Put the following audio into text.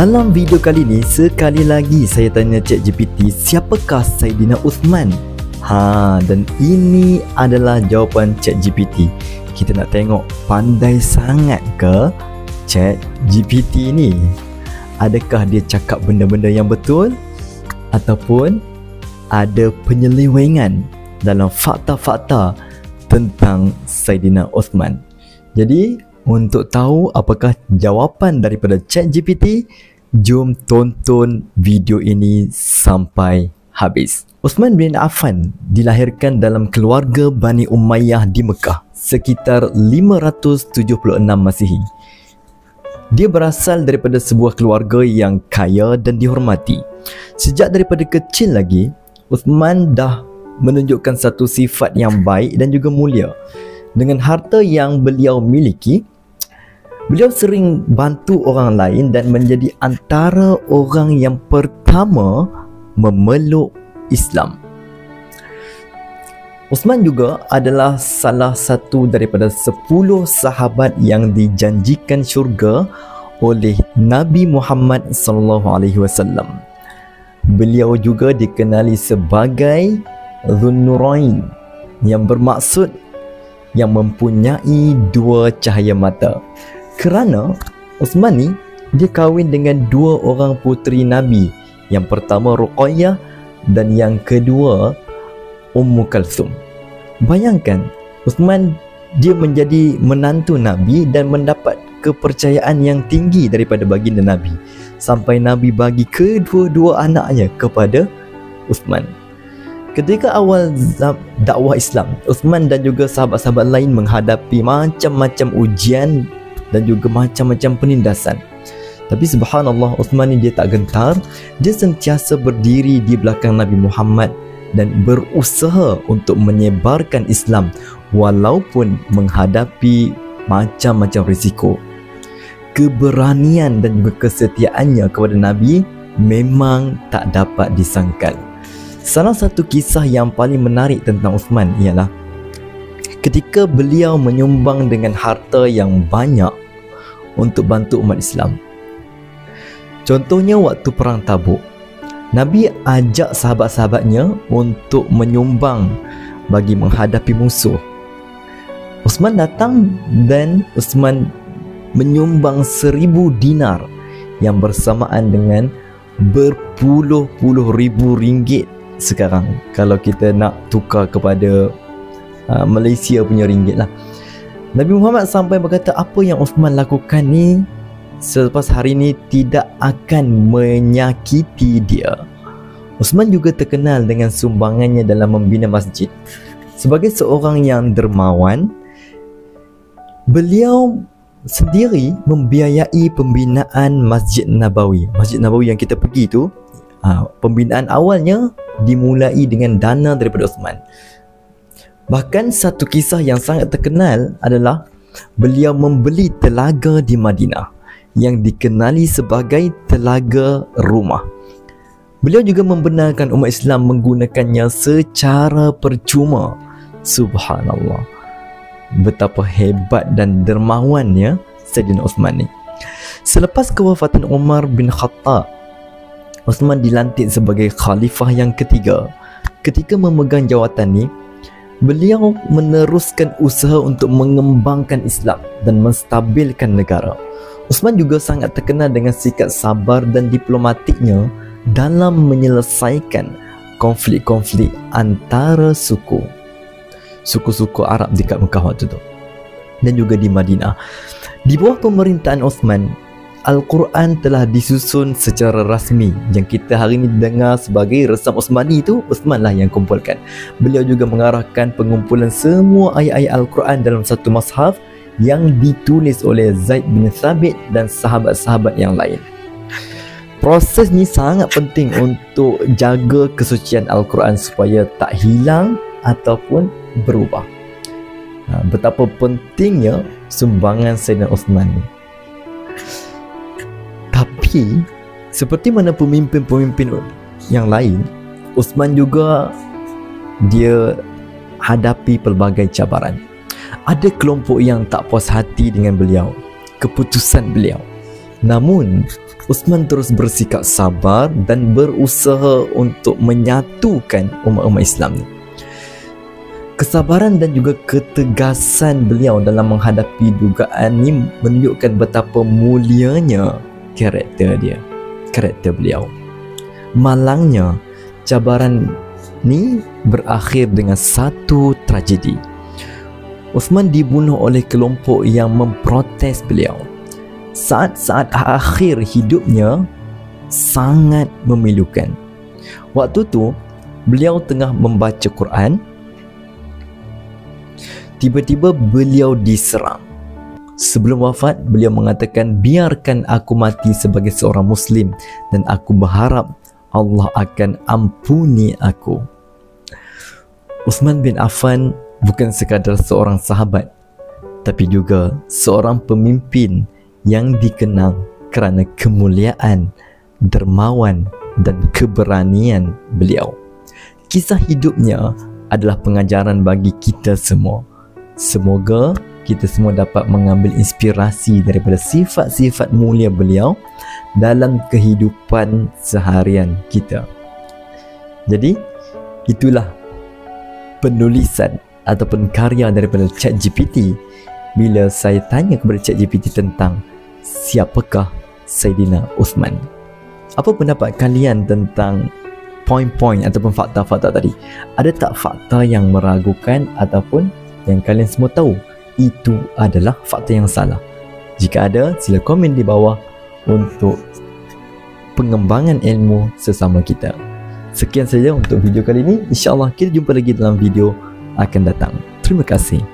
Dalam video kali ni, sekali lagi saya tanya ChatGPT, siapakah Saidina Uthman? Dan ini adalah jawapan ChatGPT. Kita nak tengok pandai sangat ke ChatGPT ni? Adakah dia cakap benda-benda yang betul ataupun ada penyelewengan dalam fakta-fakta tentang Saidina Uthman? Jadi, untuk tahu apakah jawapan daripada ChatGPT, jom tonton video ini sampai habis. Uthman bin Affan dilahirkan dalam keluarga Bani Umayyah di Mekah sekitar 576 Masihi. Dia berasal daripada sebuah keluarga yang kaya dan dihormati. Sejak daripada kecil lagi, Uthman dah menunjukkan satu sifat yang baik dan juga mulia. Dengan harta yang beliau miliki, beliau sering bantu orang lain dan menjadi antara orang yang pertama memeluk Islam. Uthman juga adalah salah satu daripada 10 sahabat yang dijanjikan syurga oleh Nabi Muhammad SAW. Beliau juga dikenali sebagai Dhunnurain, yang bermaksud yang mempunyai dua cahaya mata. Kerana Uthman ni, dia kahwin dengan dua orang puteri Nabi. Yang pertama Ruqayyah dan yang kedua Ummu Kalthum. Bayangkan, Uthman dia menjadi menantu Nabi dan mendapat kepercayaan yang tinggi daripada baginda Nabi, sampai Nabi bagi kedua-dua anaknya kepada Uthman. Ketika awal dakwah Islam, Uthman dan juga sahabat-sahabat lain menghadapi macam-macam ujian dan juga macam-macam penindasan. Tapi subhanallah, Uthman ni dia tak gentar. Dia sentiasa berdiri di belakang Nabi Muhammad dan berusaha untuk menyebarkan Islam walaupun menghadapi macam-macam risiko. Keberanian dan juga kesetiaannya kepada Nabi memang tak dapat disangkal. Salah satu kisah yang paling menarik tentang Uthman ialah ketika beliau menyumbang dengan harta yang banyak untuk bantu umat Islam. Contohnya waktu perang Tabuk, Nabi ajak sahabat-sahabatnya untuk menyumbang bagi menghadapi musuh. Uthman datang dan Uthman menyumbang 1000 dinar yang bersamaan dengan berpuluh-puluh ribu ringgit sekarang kalau kita nak tukar kepada Malaysia punya ringgit lah. Nabi Muhammad sampai berkata, apa yang Uthman lakukan ni selepas hari ni tidak akan menyakiti dia. Uthman juga terkenal dengan sumbangannya dalam membina masjid. Sebagai seorang yang dermawan, beliau sendiri membiayai pembinaan Masjid Nabawi. Masjid Nabawi yang kita pergi tu, pembinaan awalnya dimulai dengan dana daripada Uthman. Bahkan satu kisah yang sangat terkenal adalah beliau membeli telaga di Madinah yang dikenali sebagai Telaga Rumah. Beliau juga membenarkan umat Islam menggunakannya secara percuma. Subhanallah, betapa hebat dan dermawannya Saidina Uthman ni. Selepas kewafatan Umar bin Khattab, Uthman dilantik sebagai khalifah yang ketiga. Ketika memegang jawatan ni, beliau meneruskan usaha untuk mengembangkan Islam dan menstabilkan negara. Uthman juga sangat terkenal dengan sikap sabar dan diplomatiknya dalam menyelesaikan konflik-konflik antara suku-suku Arab dekat Mekah waktu tu dan juga di Madinah. Di bawah pemerintahan Uthman, Al-Quran telah disusun secara rasmi. Yang kita hari ini dengar sebagai Resam Uthmani itu, Uthman lah yang kumpulkan. Beliau juga mengarahkan pengumpulan semua ayat-ayat Al-Quran dalam satu mushaf yang ditulis oleh Zaid bin Thabit dan sahabat-sahabat yang lain. Proses ni sangat penting untuk jaga kesucian Al-Quran supaya tak hilang ataupun berubah. Betapa pentingnya sumbangan Saidina Uthman ni. Tapi seperti mana pemimpin-pemimpin yang lain, Uthman juga dia hadapi pelbagai cabaran. Ada kelompok yang tak puas hati dengan beliau, keputusan beliau. Namun Uthman terus bersikap sabar dan berusaha untuk menyatukan umat-umat Islam ni. Kesabaran dan juga ketegasan beliau dalam menghadapi dugaan ni menunjukkan betapa mulianya karakter beliau. Malangnya cabaran ni berakhir dengan satu tragedi. Uthman dibunuh oleh kelompok yang memprotes beliau. Saat-saat akhir hidupnya sangat memilukan. Waktu tu beliau tengah membaca Quran. Tiba-tiba beliau diserang. Sebelum wafat, beliau mengatakan, biarkan aku mati sebagai seorang Muslim dan aku berharap Allah akan ampuni aku. Uthman bin Affan bukan sekadar seorang sahabat, tapi juga seorang pemimpin yang dikenal kerana kemuliaan, dermawan dan keberanian beliau. Kisah hidupnya adalah pengajaran bagi kita semua. Semoga kita semua dapat mengambil inspirasi daripada sifat-sifat mulia beliau dalam kehidupan seharian kita. Jadi, itulah penulisan ataupun karya daripada ChatGPT bila saya tanya kepada ChatGPT tentang siapakah Saidina Uthman. Apa pendapat kalian tentang poin-poin ataupun fakta-fakta tadi? Ada tak fakta yang meragukan ataupun yang kalian semua tahu itu adalah fakta yang salah? Jika ada, sila komen di bawah untuk pengembangan ilmu sesama kita. Sekian saja untuk video kali ini. InsyaAllah kita jumpa lagi dalam video akan datang. Terima kasih.